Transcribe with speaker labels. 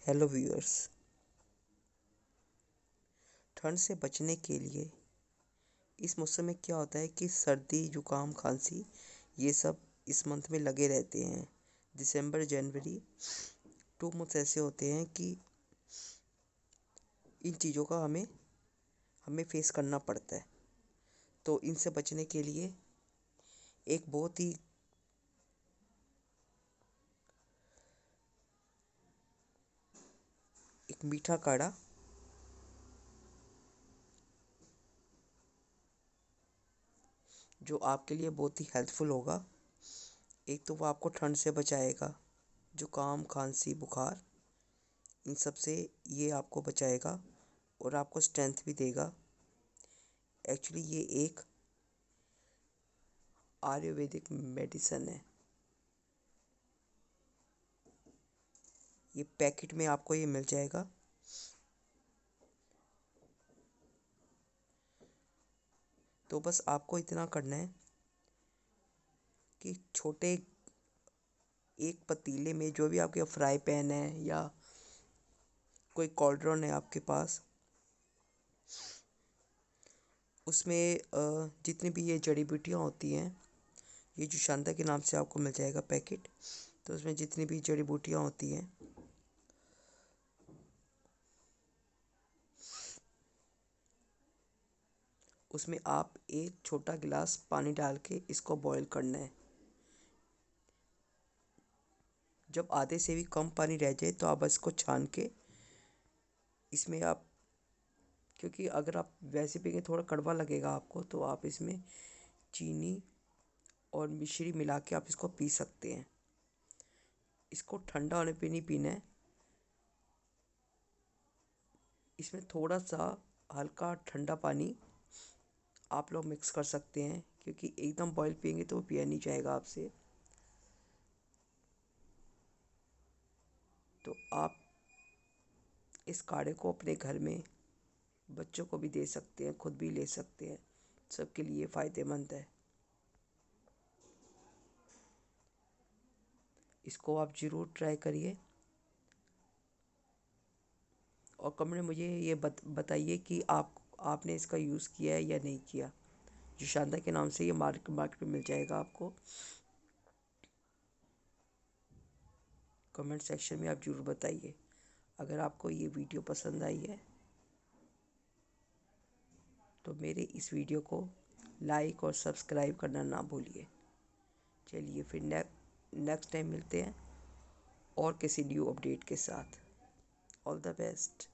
Speaker 1: Hello viewers. ठंड से बचने के लिए इस मौसम में क्या होता है कि सर्दी जुकाम खांसी ये सब इस मंथ में लगे रहते हैं। दिसंबर जनवरी 2 मंथ ऐसे होते हैं कि इन चीज़ों का हमें हमें फेस करना पड़ता है। तो इनसे बचने के लिए एक बहुत ही एक मीठा काढ़ा जो आपके लिए बहुत ही हेल्पफुल होगा। एक तो वो आपको ठंड से बचाएगा, जुकाम खांसी बुखार इन सब से ये आपको बचाएगा और आपको स्ट्रेंथ भी देगा। एक्चुअली ये एक आयुर्वेदिक मेडिसन है। ये पैकेट में आपको ये मिल जाएगा। तो बस आपको इतना करना है कि छोटे एक पतीले में, जो भी आपके फ्राई पैन है या कोई कॉल्ड्रॉन है आपके पास, उसमें जितनी भी ये जड़ी बूटियाँ होती हैं, ये जो शांता के नाम से आपको मिल जाएगा पैकेट, तो उसमें जितनी भी जड़ी बूटियाँ होती हैं उसमें आप एक छोटा गिलास पानी डाल के इसको बॉईल करना है। जब आधे से भी कम पानी रह जाए तो आप इसको छान के इसमें आप, क्योंकि अगर आप वैसे पिएंगे थोड़ा कड़वा लगेगा आपको, तो आप इसमें चीनी और मिश्री मिला के आप इसको पी सकते हैं। इसको ठंडा होने पे नहीं पीना है। इसमें थोड़ा सा हल्का ठंडा पानी आप लोग मिक्स कर सकते हैं, क्योंकि एकदम बॉईल पिएंगे तो वो पिया नहीं जाएगा आपसे। तो आप इस काढ़े को अपने घर में बच्चों को भी दे सकते हैं, खुद भी ले सकते हैं। सबके लिए फ़ायदेमंद है। इसको आप ज़रूर ट्राई करिए और कमेंट में मुझे ये बताइए कि आपने इसका यूज़ किया है या नहीं किया। जो शानदार के नाम से ये मार्केट में मिल जाएगा आपको। कमेंट सेक्शन में आप ज़रूर बताइए। अगर आपको ये वीडियो पसंद आई है तो मेरे इस वीडियो को लाइक और सब्सक्राइब करना ना भूलिए। चलिए फिर नेक्स्ट टाइम मिलते हैं और किसी न्यू अपडेट के साथ। All the best.